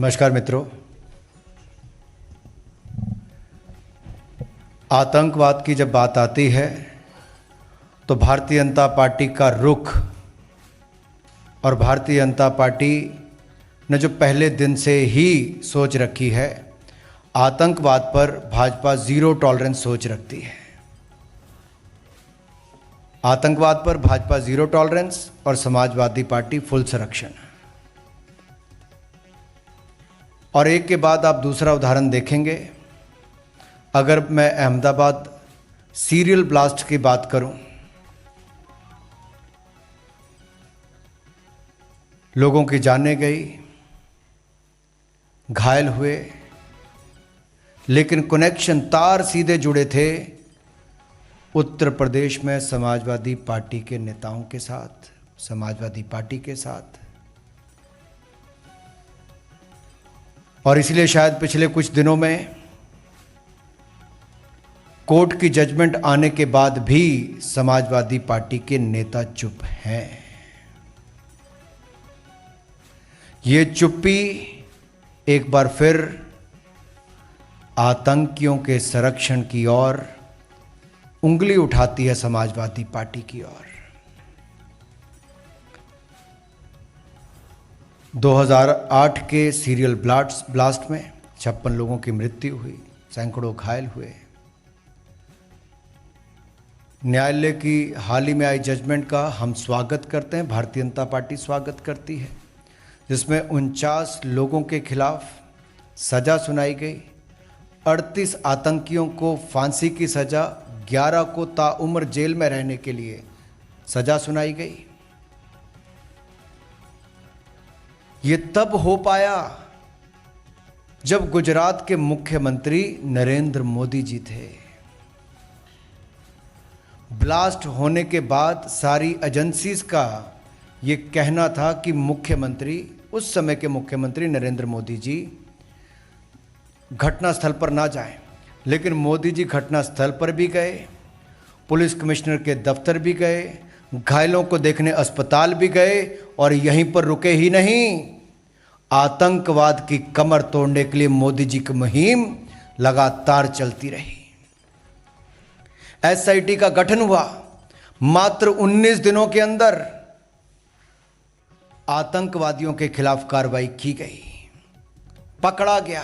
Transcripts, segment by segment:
नमस्कार मित्रों। आतंकवाद की जब बात आती है तो भारतीय जनता पार्टी का रुख और भारतीय जनता पार्टी ने जो पहले दिन से ही सोच रखी है, आतंकवाद पर भाजपा ज़ीरो टॉलरेंस सोच रखती है। आतंकवाद पर भाजपा ज़ीरो टॉलरेंस और समाजवादी पार्टी फुल संरक्षण। और एक के बाद आप दूसरा उदाहरण देखेंगे। अगर मैं अहमदाबाद सीरियल ब्लास्ट की बात करूं, लोगों की जानें गई, घायल हुए, लेकिन कनेक्शन तार सीधे जुड़े थे उत्तर प्रदेश में समाजवादी पार्टी के नेताओं के साथ, समाजवादी पार्टी के साथ। और इसलिए शायद पिछले कुछ दिनों में कोर्ट की जजमेंट आने के बाद भी समाजवादी पार्टी के नेता चुप हैं। ये चुप्पी एक बार फिर आतंकियों के संरक्षण की ओर उंगली उठाती है, समाजवादी पार्टी की ओर। 2008 के सीरियल ब्लास्ट में 56 लोगों की मृत्यु हुई, सैकड़ों घायल हुए। न्यायालय की हाल ही में आई जजमेंट का हम स्वागत करते हैं, भारतीय जनता पार्टी स्वागत करती है, जिसमें 49 लोगों के खिलाफ सज़ा सुनाई गई। 38 आतंकियों को फांसी की सज़ा, 11 को ताउम्र जेल में रहने के लिए सज़ा सुनाई गई। ये तब हो पाया जब गुजरात के मुख्यमंत्री नरेंद्र मोदी जी थे। ब्लास्ट होने के बाद सारी एजेंसीज का ये कहना था कि मुख्यमंत्री, उस समय के मुख्यमंत्री नरेंद्र मोदी जी घटनास्थल पर ना जाएं, लेकिन मोदी जी घटनास्थल पर भी गए, पुलिस कमिश्नर के दफ्तर भी गए, घायलों को देखने अस्पताल भी गए, और यहीं पर रुके ही नहीं, आतंकवाद की कमर तोड़ने के लिए मोदी जी की मुहिम लगातार चलती रही। एसआईटी का गठन हुआ, मात्र 19 दिनों के अंदर आतंकवादियों के खिलाफ कार्रवाई की गई, पकड़ा गया,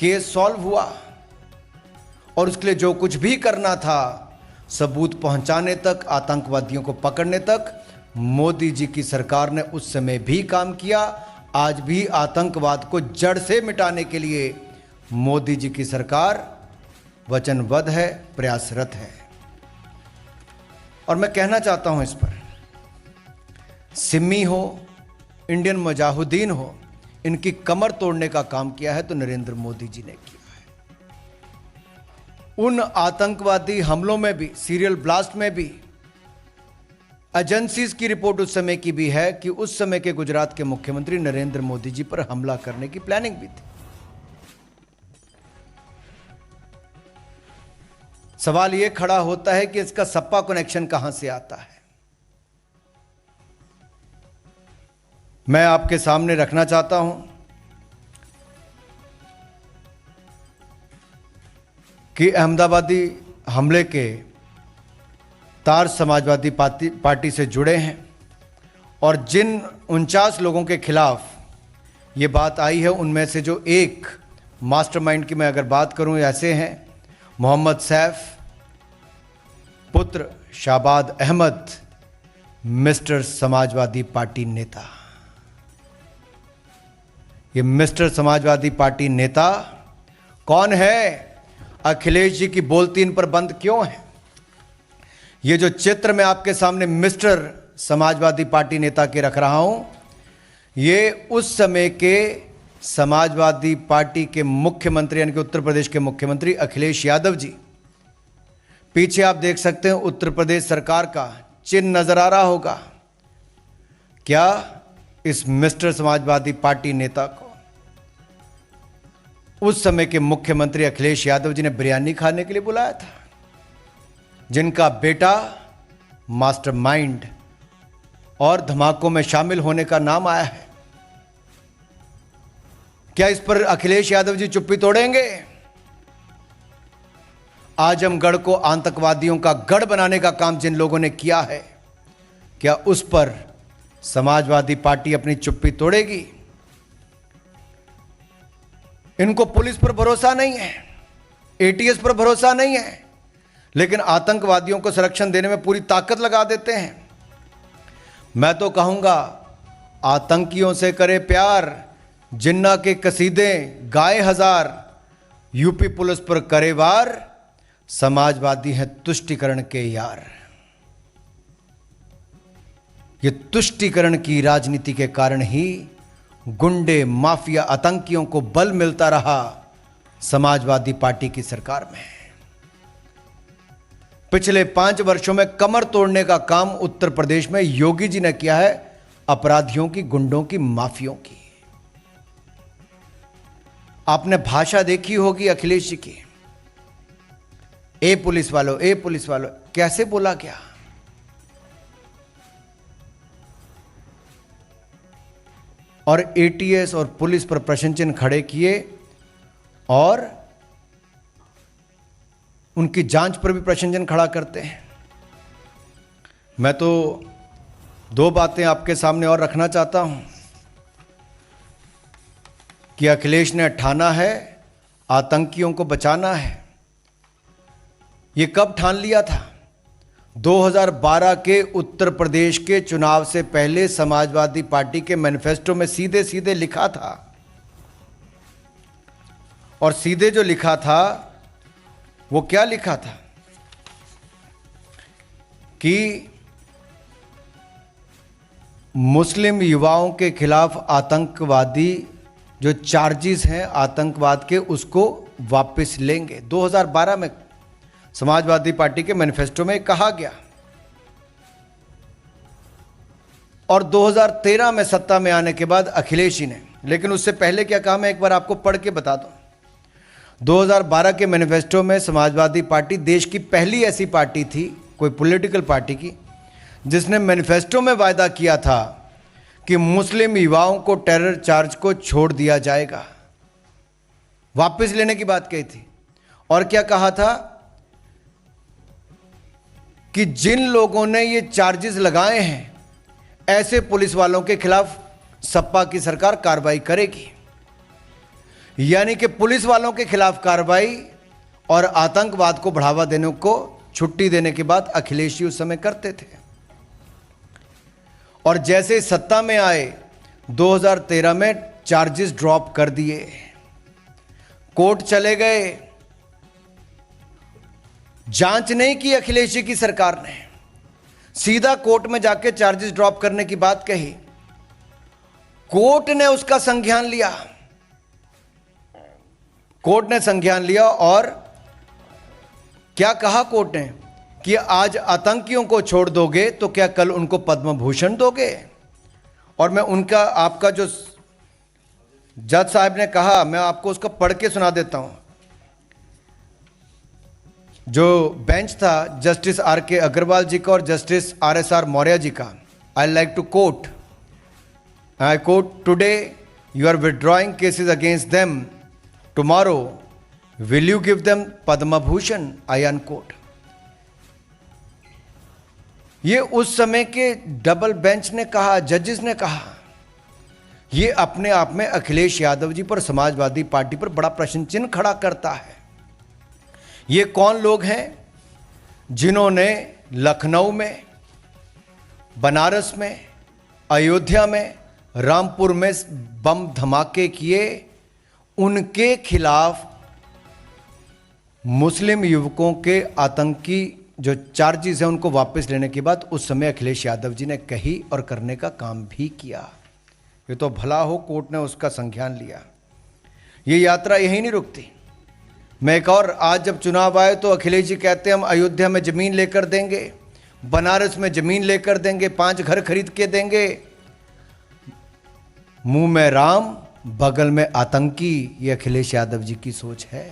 केस सॉल्व हुआ, और उसके लिए जो कुछ भी करना था, सबूत पहुंचाने तक, आतंकवादियों को पकड़ने तक, मोदी जी की सरकार ने उस समय भी काम किया। आज भी आतंकवाद को जड़ से मिटाने के लिए मोदी जी की सरकार वचनबद्ध है, प्रयासरत है। और मैं कहना चाहता हूं, इस पर सिमी हो, इंडियन मुजाहिदीन हो, इनकी कमर तोड़ने का काम किया है तो नरेंद्र मोदी जी ने किया है। उन आतंकवादी हमलों में भी, सीरियल ब्लास्ट में भी एजेंसीज की रिपोर्ट उस समय की भी है कि उस समय के गुजरात के मुख्यमंत्री नरेंद्र मोदी जी पर हमला करने की प्लानिंग भी थी। सवाल यह खड़ा होता है कि इसका सपा कनेक्शन कहां से आता है। मैं आपके सामने रखना चाहता हूं कि अहमदाबादी हमले के तार समाजवादी पार्टी से जुड़े हैं, और जिन 49 लोगों के खिलाफ ये बात आई है, उनमें से जो एक मास्टरमाइंड की मैं अगर बात करूं, ऐसे हैं मोहम्मद सैफ पुत्र शाबाद अहमद, मिस्टर समाजवादी पार्टी नेता। ये मिस्टर समाजवादी पार्टी नेता कौन है? अखिलेश जी की बोलती इन पर बंद क्यों है? ये जो चित्र मैं आपके सामने मिस्टर समाजवादी पार्टी नेता के रख रहा हूं, ये उस समय के समाजवादी पार्टी के मुख्यमंत्री, यानी कि उत्तर प्रदेश के मुख्यमंत्री अखिलेश यादव जी, पीछे आप देख सकते हैं उत्तर प्रदेश सरकार का चिन्ह नजर आ रहा होगा। क्या इस मिस्टर समाजवादी पार्टी नेता को उस समय के मुख्यमंत्री अखिलेश यादव जी ने बिरयानी खाने के लिए बुलाया था? जिनका बेटा मास्टरमाइंड और धमाकों में शामिल होने का नाम आया है। क्या इस पर अखिलेश यादव जी चुप्पी तोड़ेंगे? आजमगढ़ को आतंकवादियों का गढ़ बनाने का काम जिन लोगों ने किया है, क्या उस पर समाजवादी पार्टी अपनी चुप्पी तोड़ेगी? इनको पुलिस पर भरोसा नहीं है, एटीएस पर भरोसा नहीं है, लेकिन आतंकवादियों को संरक्षण देने में पूरी ताकत लगा देते हैं। मैं तो कहूंगा, आतंकियों से करे प्यार, जिन्ना के कसीदे गाए हजार, यूपी पुलिस पर करे वार, समाजवादी हैं तुष्टीकरण के यार। ये तुष्टीकरण की राजनीति के कारण ही गुंडे, माफिया, आतंकियों को बल मिलता रहा समाजवादी पार्टी की सरकार में। पिछले 5 वर्षों में कमर तोड़ने का काम उत्तर प्रदेश में योगी जी ने किया है, अपराधियों की, गुंडों की, माफियों की। आपने भाषा देखी होगी अखिलेश जी की, ए पुलिस वालों, ए पुलिस वालों, कैसे बोला क्या? और एटीएस और पुलिस पर प्रश्न चिन्ह खड़े किए और उनकी जांच पर भी प्रश्न चिन्ह खड़ा करते हैं। मैं तो 2 बातें आपके सामने और रखना चाहता हूं कि अखिलेश ने ठाना है आतंकियों को बचाना है। ये कब ठान लिया था? 2012 के उत्तर प्रदेश के चुनाव से पहले समाजवादी पार्टी के मैनिफेस्टो में सीधे सीधे लिखा था, और सीधे जो लिखा था वो क्या लिखा था कि मुस्लिम युवाओं के खिलाफ आतंकवादी जो चार्जेस हैं आतंकवाद के, उसको वापस लेंगे। 2012 में समाजवादी पार्टी के मैनिफेस्टो में कहा गया, और 2013 में सत्ता में आने के बाद अखिलेश जी ने, लेकिन उससे पहले क्या कहा मैं एक बार आपको पढ़ के बता दूं। 2012 के मैनिफेस्टो में समाजवादी पार्टी देश की पहली ऐसी पार्टी थी, कोई पॉलिटिकल पार्टी की, जिसने मैनिफेस्टो में वायदा किया था कि मुस्लिम युवाओं को टेरर चार्ज को छोड़ दिया जाएगा, वापस लेने की बात कही थी। और क्या कहा था कि जिन लोगों ने ये चार्जेस लगाए हैं, ऐसे पुलिस वालों के खिलाफ सपा की सरकार कार्रवाई करेगी। यानी कि पुलिस वालों के खिलाफ कार्रवाई और आतंकवाद को बढ़ावा देने को छुट्टी देने की बात अखिलेश जी उस समय करते थे। और जैसे सत्ता में आए 2013 में चार्जेस ड्रॉप कर दिए, कोर्ट चले गए, जांच नहीं की अखिलेश जी की सरकार ने, सीधा कोर्ट में जाके चार्जेस ड्रॉप करने की बात कही। कोर्ट ने उसका संज्ञान लिया, कोर्ट ने संज्ञान लिया, और क्या कहा कोर्ट ने कि आज आतंकियों को छोड़ दोगे तो क्या कल उनको पद्म भूषण दोगे? और मैं उनका, आपका जो जज साहब ने कहा, मैं आपको उसका पढ़ के सुना देता हूं। जो बेंच था जस्टिस RK अग्रवाल जी का और जस्टिस RSR मौर्य जी का, I like to quote, I quote, today you are withdrawing cases against them, tomorrow will you give them Padma Bhushan, I unquote. ये उस समय के डबल बेंच ने कहा, जजेस ने कहा। ये अपने आप में अखिलेश यादव जी पर, समाजवादी पार्टी पर बड़ा प्रश्न चिन्ह खड़ा करता है। ये कौन लोग हैं जिन्होंने लखनऊ में, बनारस में, अयोध्या में, रामपुर में बम धमाके किए? उनके खिलाफ मुस्लिम युवकों के आतंकी जो चार्जेस हैं उनको वापस लेने की बात उस समय अखिलेश यादव जी ने कही और करने का काम भी किया। ये तो भला हो कोर्ट ने उसका संज्ञान लिया। ये यात्रा यहीं नहीं रुकती। मैं एक और, आज जब चुनाव आए तो अखिलेश जी कहते हैं हम अयोध्या में ज़मीन लेकर देंगे, बनारस में ज़मीन लेकर देंगे, 5 घर खरीद के देंगे। मुंह में राम, बगल में आतंकी, ये अखिलेश यादव जी की सोच है।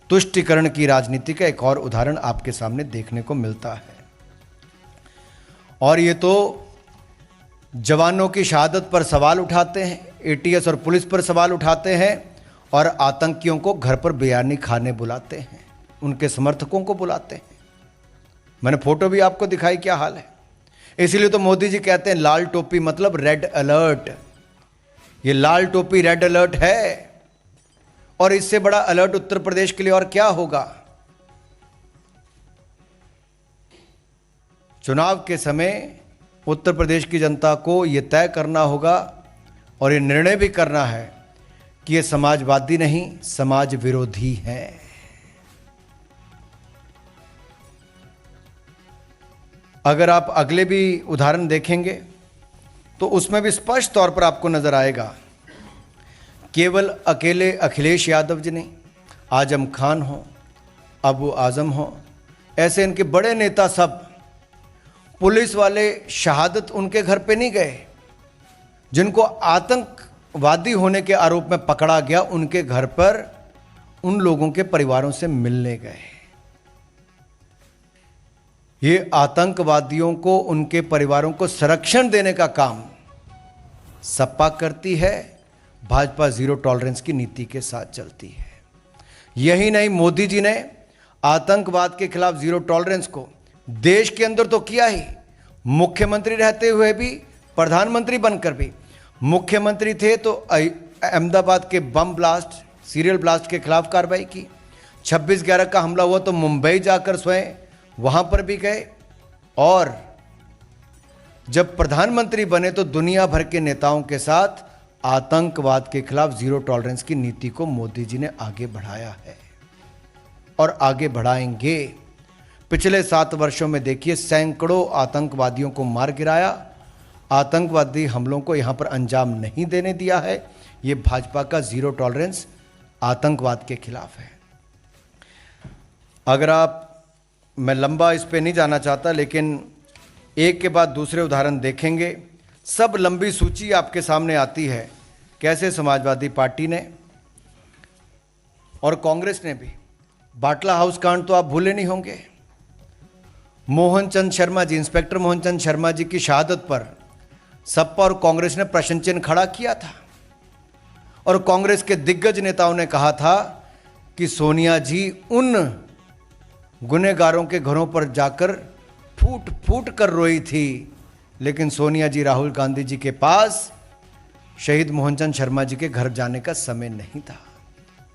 तुष्टीकरण की राजनीति का एक और उदाहरण आपके सामने देखने को मिलता है। और ये तो जवानों की शहादत पर सवाल उठाते हैं, एटीएस और पुलिस पर सवाल उठाते हैं और आतंकियों को घर पर बिरयानी खाने बुलाते हैं, उनके समर्थकों को बुलाते हैं। मैंने फोटो भी आपको दिखाई, क्या हाल है। इसीलिए तो मोदी जी कहते हैं लाल टोपी मतलब रेड अलर्ट। ये लाल टोपी रेड अलर्ट है, और इससे बड़ा अलर्ट उत्तर प्रदेश के लिए और क्या होगा। चुनाव के समय उत्तर प्रदेश की जनता को यह तय करना होगा और ये निर्णय भी करना है कि ये समाजवादी नहीं, समाज विरोधी है। अगर आप अगले भी उदाहरण देखेंगे तो उसमें भी स्पष्ट तौर पर आपको नजर आएगा, केवल अकेले अखिलेश यादव जी नहीं, आजम खान हो, अबू आजम हो, ऐसे इनके बड़े नेता सब, पुलिस वाले शहादत उनके घर पे नहीं गए। जिनको आतंकवादी होने के आरोप में पकड़ा गया, उनके घर पर उन लोगों के परिवारों से मिलने गए। ये आतंकवादियों को, उनके परिवारों को संरक्षण देने का काम सपा करती है। भाजपा जीरो टॉलरेंस की नीति के साथ चलती है। यही नहीं, मोदी जी ने आतंकवाद के खिलाफ जीरो टॉलरेंस को देश के अंदर तो किया ही, मुख्यमंत्री रहते हुए भी, प्रधानमंत्री बनकर भी। मुख्यमंत्री थे तो अहमदाबाद के बम ब्लास्ट, सीरियल ब्लास्ट के खिलाफ कार्रवाई की। 26/11 का हमला हुआ तो मुंबई जाकर स्वयं वहां पर भी गए, और जब प्रधानमंत्री बने तो दुनिया भर के नेताओं के साथ आतंकवाद के खिलाफ जीरो टॉलरेंस की नीति को मोदी जी ने आगे बढ़ाया है और आगे बढ़ाएंगे। पिछले 7 वर्षों में देखिए, सैकड़ों आतंकवादियों को मार गिराया। आतंकवादी हमलों को यहां पर अंजाम नहीं देने दिया है। यह भाजपा का जीरो टॉलरेंस आतंकवाद के खिलाफ है। अगर आप, मैं लंबा इस पे नहीं जाना चाहता, लेकिन एक के बाद दूसरे उदाहरण देखेंगे, सब लंबी सूची आपके सामने आती है, कैसे समाजवादी पार्टी ने और कांग्रेस ने भी, बाटला हाउस कांड तो आप भूले नहीं होंगे। मोहनचंद शर्मा जी, इंस्पेक्टर मोहनचंद शर्मा जी की शहादत पर सपा और कांग्रेस ने प्रश्न चिन्ह खड़ा किया था, और कांग्रेस के दिग्गज नेताओं ने कहा था कि सोनिया जी उन गुनहगारों के घरों पर जाकर फूट फूट कर रोई थी, लेकिन सोनिया जी, राहुल गांधी जी के पास शहीद मोहनचंद शर्मा जी के घर जाने का समय नहीं था,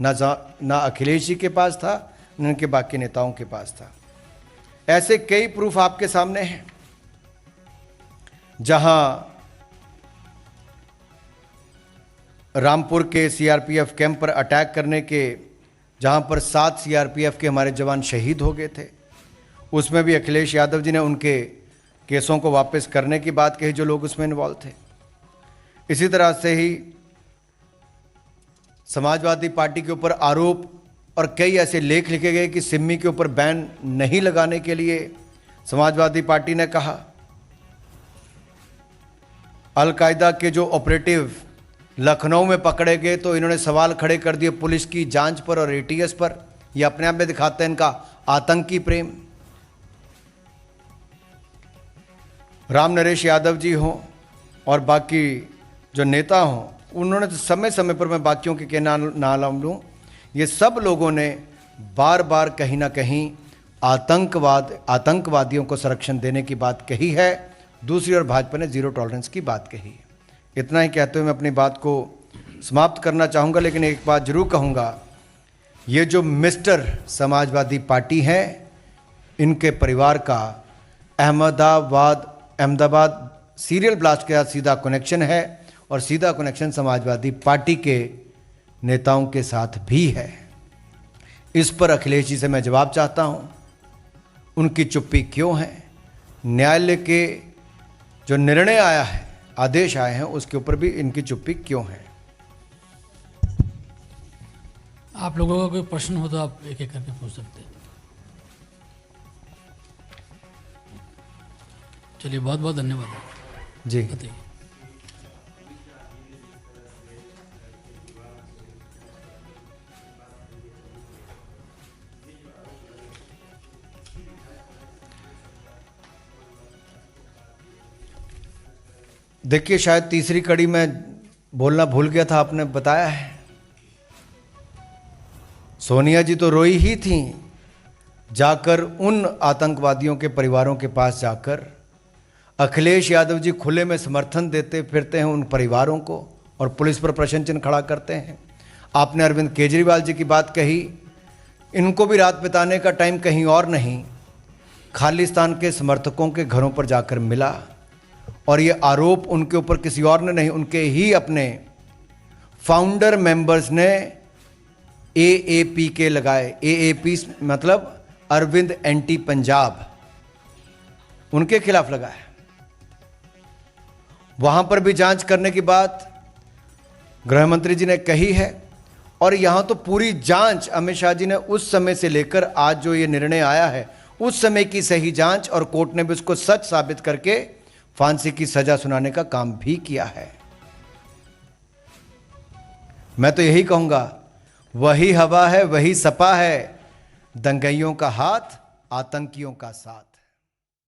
ना अखिलेश जी के पास था, न उनके बाकी नेताओं के पास था। ऐसे कई प्रूफ आपके सामने हैं, जहां रामपुर के सीआरपीएफ कैंप पर अटैक करने के, जहां पर 7 सीआरपीएफ के हमारे जवान शहीद हो गए थे, उसमें भी अखिलेश यादव जी ने उनके केसों को वापस करने की बात कही, जो लोग उसमें इन्वॉल्व थे। इसी तरह से ही समाजवादी पार्टी के ऊपर आरोप और कई ऐसे लेख लिखे गए कि सिमी के ऊपर बैन नहीं लगाने के लिए समाजवादी पार्टी ने कहा। अलकायदा के जो ऑपरेटिव लखनऊ में पकड़े गए तो इन्होंने सवाल खड़े कर दिए पुलिस की जांच पर और एटीएस पर। यह अपने आप में दिखाते हैं इनका आतंकी प्रेम। राम नरेश यादव जी हों और बाकी जो नेता हों, उन्होंने तो समय समय पर, मैं बाकियों के नाम लूँ, ये सब लोगों ने बार बार कहीं ना कहीं आतंकवादियों को संरक्षण देने की बात कही है। दूसरी ओर भाजपा ने जीरो टॉलरेंस की बात कही है। इतना ही कहते हुए मैं अपनी बात को समाप्त करना चाहूँगा, लेकिन एक बात जरूर कहूँगा, ये जो मिस्टर समाजवादी पार्टी है, इनके परिवार का अहमदाबाद सीरियल ब्लास्ट के साथ सीधा कनेक्शन है, और सीधा कनेक्शन समाजवादी पार्टी के नेताओं के साथ भी है। इस पर अखिलेश जी से मैं जवाब चाहता हूं, उनकी चुप्पी क्यों है? न्यायालय के जो निर्णय आया है, आदेश आए हैं, उसके ऊपर भी इनकी चुप्पी क्यों है? आप लोगों का कोई प्रश्न हो तो आप एक एक करके पूछ सकते हैं। चलिए, बहुत बहुत धन्यवाद जी। बताइए। देखिए, शायद तीसरी कड़ी में बोलना भूल गया था, आपने बताया है। सोनिया जी तो रोई ही थी, जाकर उन आतंकवादियों के परिवारों के पास जाकर अखिलेश यादव जी खुले में समर्थन देते फिरते हैं उन परिवारों को और पुलिस पर प्रश्न चिन्ह खड़ा करते हैं। आपने अरविंद केजरीवाल जी की बात कही, इनको भी रात बिताने का टाइम कहीं और नहीं, खालिस्तान के समर्थकों के घरों पर जाकर मिला। और ये आरोप उनके ऊपर किसी और ने नहीं, उनके ही अपने फाउंडर मेंबर्स ने AAP के लगाए। AAP मतलब अरविंद एंटी पंजाब, उनके खिलाफ लगाया। वहां पर भी जांच करने की बात गृह मंत्री जी ने कही है। और यहां तो पूरी जांच अमित शाह जी ने उस समय से लेकर आज जो ये निर्णय आया है, उस समय की सही जांच, और कोर्ट ने भी उसको सच साबित करके फांसी की सजा सुनाने का काम भी किया है। मैं तो यही कहूंगा, वही हवा है, वही सपा है, दंगइयों का हाथ, आतंकियों का साथ।